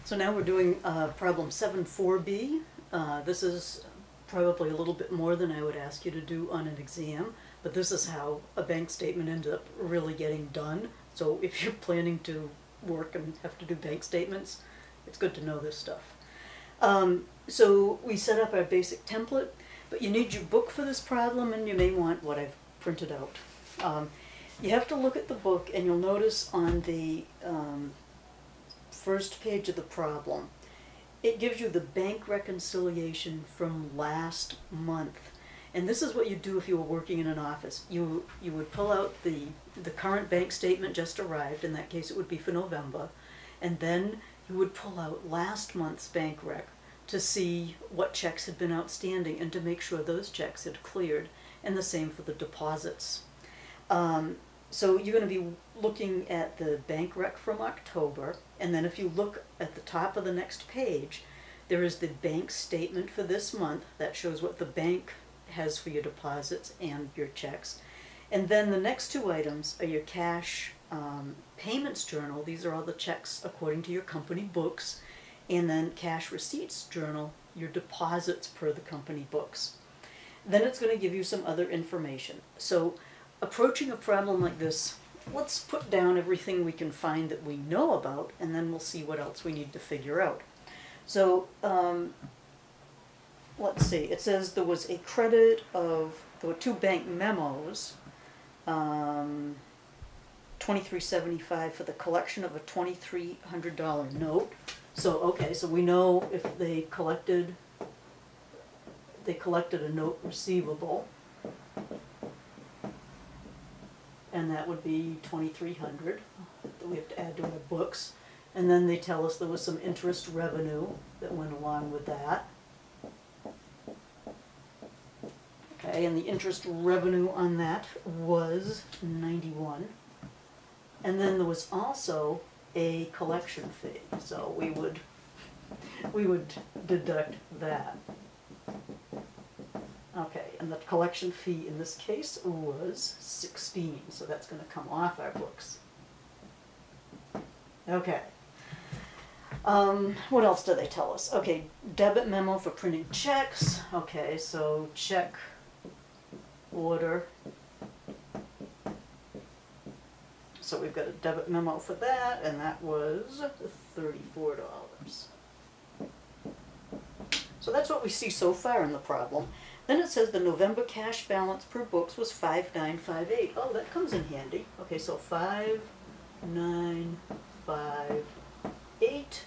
So now we're doing problem 7.4b. This is probably a little bit more than I would ask you to do on an exam, but this is how a bank statement ends up really getting done. So if you're planning to work and have to do bank statements, it's good to know this stuff. So we set up our basic template, but you need your book for this problem, and you may want what I've printed out. You have to look at the book, and you'll notice on the first page of the problem, it gives you the bank reconciliation from last month. And this is what you do if you were working in an office. You would pull out the current bank statement just arrived, in that case it would be for November, and then you would pull out last month's bank rec to see what checks had been outstanding and to make sure those checks had cleared, and the same for the deposits. So you're going to be looking at the bank rec from October, and then if you look at the top of the next page, there is the bank statement for this month that shows what the bank has for your deposits and your checks. And then the next two items are your cash payments journal. These are all the checks according to your company books. And then cash receipts journal, your deposits per the company books. Then it's going to give you some other information. So approaching a problem like this, let's put down everything we can find that we know about, and then we'll see what else we need to figure out. So let's see, it says there was a credit of, there were two bank memos, $23.75 for the collection of a $2,300 note. So okay, so we know if they collected a note receivable, and that would be $2,300 that we have to add to our books. And then they tell us there was some interest revenue that went along with that. Okay, and the interest revenue on that was $91. And then there was also a collection fee, so we would deduct that. Okay, and the collection fee in this case was $16, so that's going to come off our books. Okay. What else do they tell us? Okay, debit memo for printing checks. Okay, so check order. So we've got a debit memo for that, and that was $34. So that's what we see so far in the problem. Then it says the November cash balance per books was $5,958. Oh, that comes in handy. Okay, so $5,958.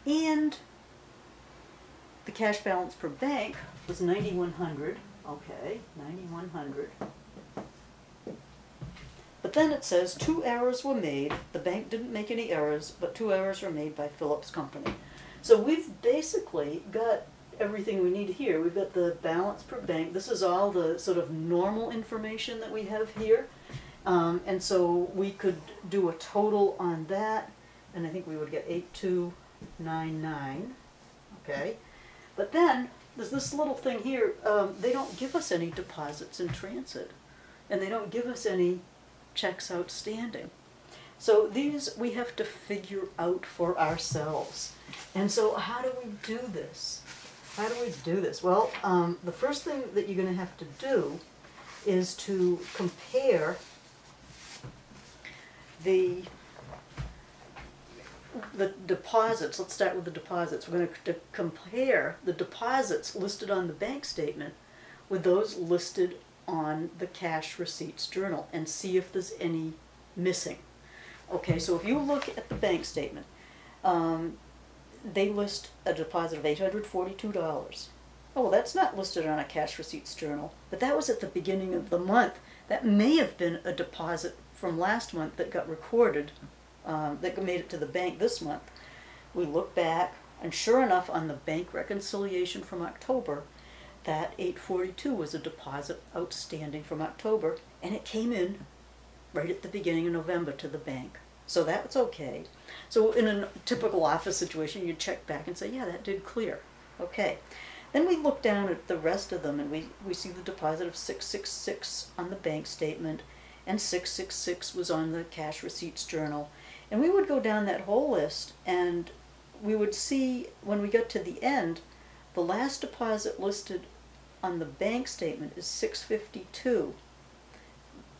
And the cash balance per bank was $9,100. Okay, $9,100. But then it says 2 errors were made. The bank didn't make any errors, but 2 errors were made by Phillips Company. So we've basically got everything we need here. We've got the balance per bank. This is all the sort of normal information that we have here. And so we could do a total on that, and I think we would get 8,299. Okay. But then there's this little thing here. They don't give us any deposits in transit, and they don't give us any checks outstanding. So these we have to figure out for ourselves. And so how do we do this? How do we do this? Well, the first thing that you're going to have to do is to compare the deposits. Let's start with the deposits. We're going to compare the deposits listed on the bank statement with those listed on the cash receipts journal and see if there's any missing. Okay, so if you look at the bank statement, they list a deposit of $842. Oh, well, that's not listed on a cash receipts journal, but that was at the beginning of the month. That may have been a deposit from last month that got recorded, that made it to the bank this month. We look back, and sure enough, on the bank reconciliation from October, that $842 was a deposit outstanding from October, and it came in right at the beginning of November to the bank. So that's okay. So in a typical office situation, you check back and say, yeah, that did clear. Okay. Then we look down at the rest of them, and we see the deposit of $666 on the bank statement, and $666 was on the cash receipts journal. And we would go down that whole list, and we would see when we got to the end, the last deposit listed on the bank statement is $652.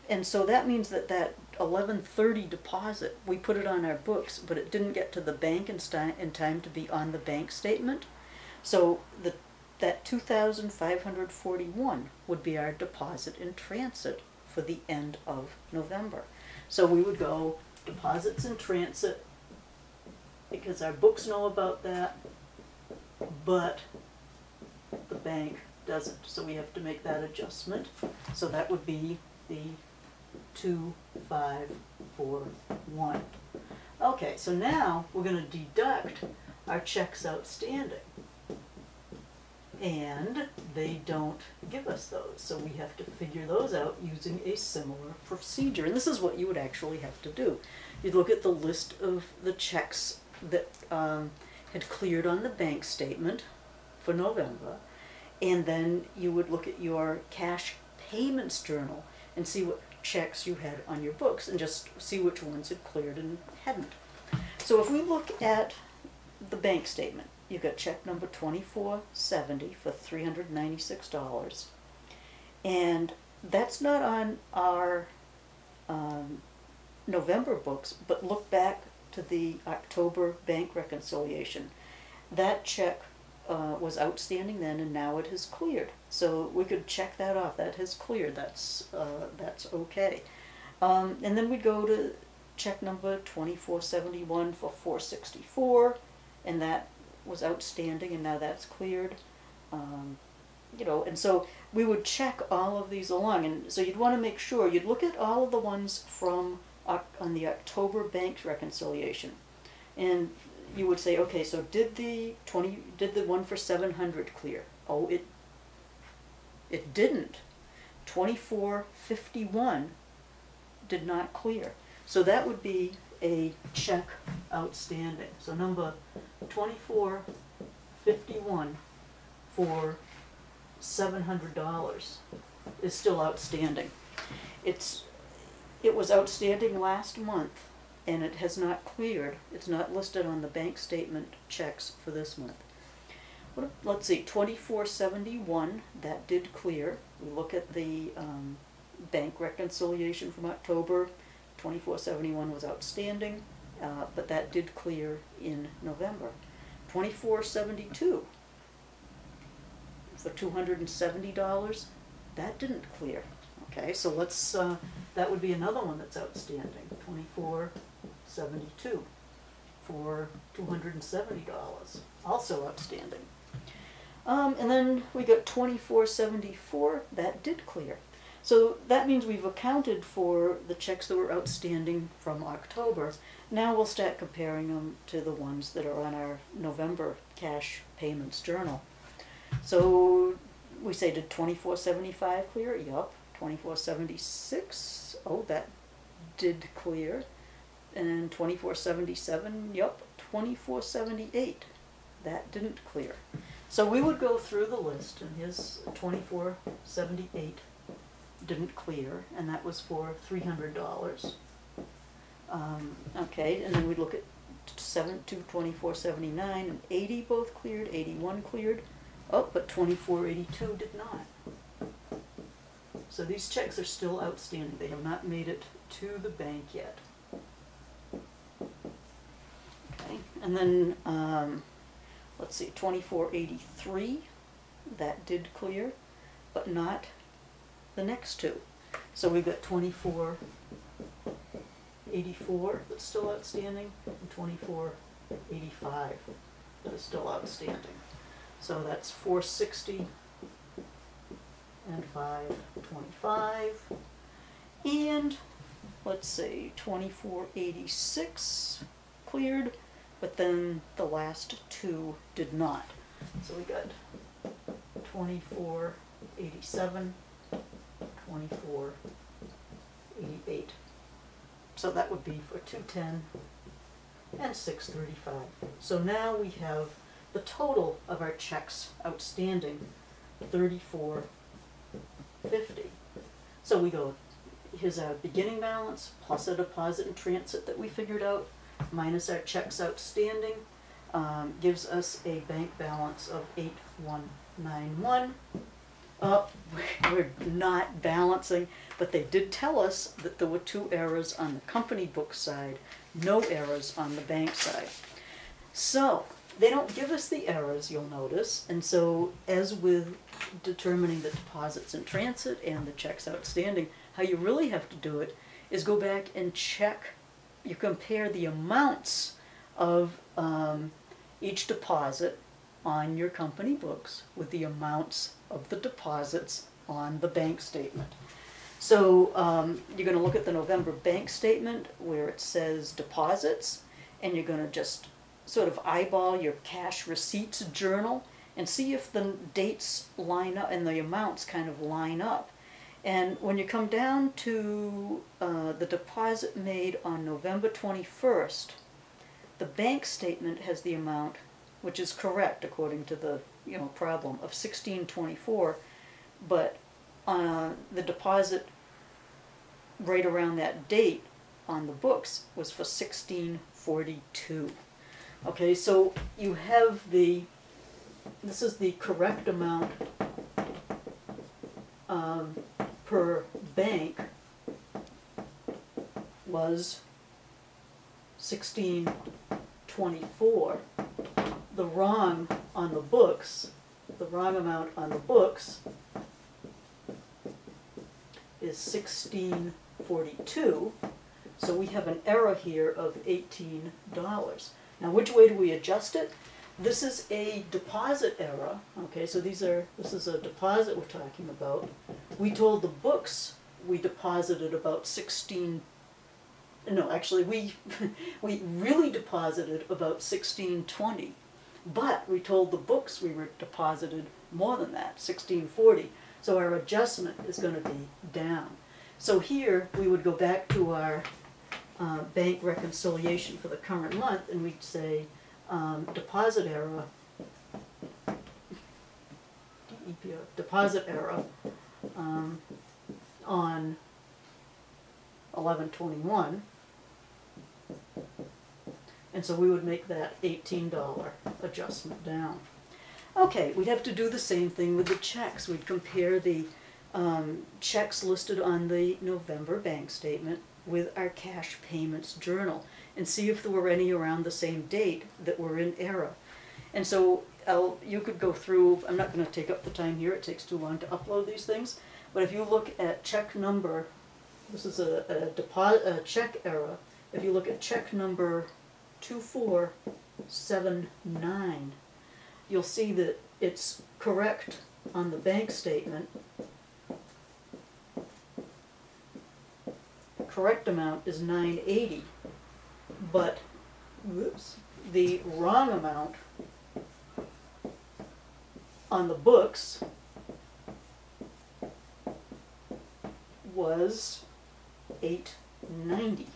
And so that means that that 11/30 deposit, we put it on our books, but it didn't get to the bank in time to be on the bank statement. So that 2,541 would be our deposit in transit for the end of November. So we would go deposits in transit, because our books know about that, but the bank doesn't. So we have to make that adjustment. So that would be the 2,541. Okay, so now we're going to deduct our checks outstanding. And they don't give us those, so we have to figure those out using a similar procedure. And this is what you would actually have to do. You'd look at the list of the checks that had cleared on the bank statement for November, and then you would look at your cash payments journal and see what checks you had on your books and just see which ones had cleared and hadn't. So if we look at the bank statement, you've got check number 2470 for $396, and that's not on our November books, but look back to the October bank reconciliation. That check was outstanding then, and now it has cleared. So we could check that off. That has cleared. That's okay. And then we go to check number 2471 for $464, and that was outstanding, and now that's cleared. You know, and so we would check all of these along, and so you'd want to make sure you'd look at all of the ones from on the October bank reconciliation, and you would say, okay, so did the one for 700 clear? Oh, it didn't. 2451 did not clear. So that would be a check outstanding. So number 2451 for $700 is still outstanding. It was outstanding last month, and it has not cleared. It's not listed on the bank statement checks for this month. Let's see, 2471, that did clear. We look at the bank reconciliation from October. 2471 was outstanding, but that did clear in November. 2472 for $270, that didn't clear. Okay, so let's, that would be another one that's outstanding. 2472 for $270, also outstanding. And then we got 2474, that did clear. So that means we've accounted for the checks that were outstanding from October. Now we'll start comparing them to the ones that are on our November cash payments journal. So we say, did 2475 clear? Yup. 2476, oh, that did clear. And 2477, yup. 2478, that didn't clear. So we would go through the list, and here's 2478 didn't clear, and that was for $300. Okay, and then we'd look at 2479 and 80 both cleared, 81 cleared. Oh, but 2482 did not. So these checks are still outstanding. They have not made it to the bank yet. Okay, and then let's see, 2483, that did clear, but not the next two. So we've got 2484 that's still outstanding, and 2485 that is still outstanding. So that's 460 and 525. And let's see, 2486 cleared, but then the last two did not. So we got 2487, 2488. So that would be for 210 and 635. So now we have the total of our checks outstanding, 3450. So we go, here's our beginning balance plus a deposit in transit that we figured out, minus our checks outstanding. gives us a bank balance of 8191. Oh, we're not balancing, but they did tell us that there were 2 errors on the company book side, no errors on the bank side. So they don't give us the errors, you'll notice, and so as with determining the deposits in transit and the checks outstanding, how you really have to do it is go back and check, you compare the amounts of each deposit on your company books with the amounts of the deposits on the bank statement. So you're going to look at the November bank statement where it says deposits, and you're going to just sort of eyeball your cash receipts journal and see if the dates line up and the amounts kind of line up. And when you come down to the deposit made on November 21st, the bank statement has the amount, which is correct according to the problem, of 1624, but the deposit right around that date on the books was for 1642. Okay, so you have this is the correct amount per bank was 1624. The wrong on the books, the wrong amount on the books is 1642. So we have an error here of $18. Now, which way do we adjust it? This is a deposit error. Okay, so this is a deposit we're talking about. We told the books we deposited about we really deposited about 1620, but we told the books we were deposited more than that, 1640. So our adjustment is going to be down. So here we would go back to our bank reconciliation for the current month, and we'd say deposit error, deposit error on 11/21, and so we would make that $18 adjustment down. Okay, we'd have to do the same thing with the checks. We'd compare the checks listed on the November bank statement with our cash payments journal and see if there were any around the same date that were in error. And so you could go through, I'm not going to take up the time here, it takes too long to upload these things, but if you look at check number, this is a check error, if you look at check number 2479, you'll see that it's correct on the bank statement. Correct amount is $980, but the wrong amount on the books was $890.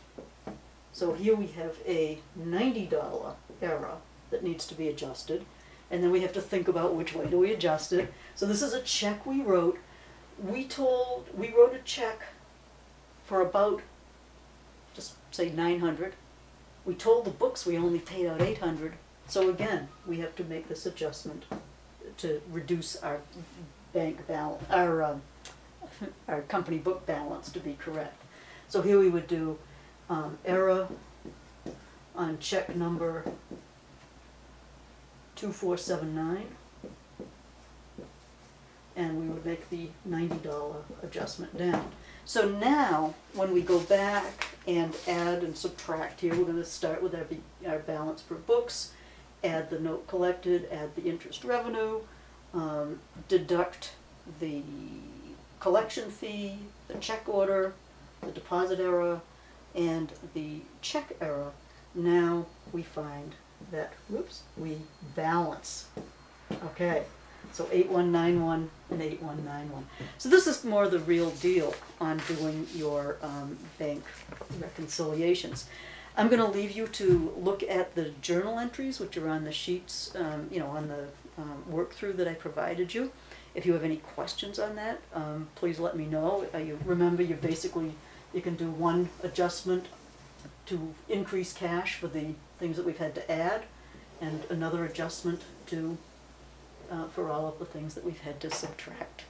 So here we have a $90 error that needs to be adjusted, and then we have to think about which way do we adjust it. So this is a check we wrote. We wrote a check for about, just say $900. We told the books we only paid out $800. So again, we have to make this adjustment to reduce our bank balance, our company book balance to be correct. So here we would do error on check number 2479, and we would make the $90 adjustment down. So now, when we go back and add and subtract here, we're going to start with our balance per books, add the note collected, add the interest revenue, deduct the collection fee, the check order, the deposit error, and the check error. Now we find that, we balance. Okay. So 8191 and 8191. So this is more the real deal on doing your bank reconciliations. I'm going to leave you to look at the journal entries, which are on the sheets, on the work through that I provided you. If you have any questions on that, please let me know. Remember, you can do one adjustment to increase cash for the things that we've had to add, and another adjustment due for all of the things that we've had to subtract.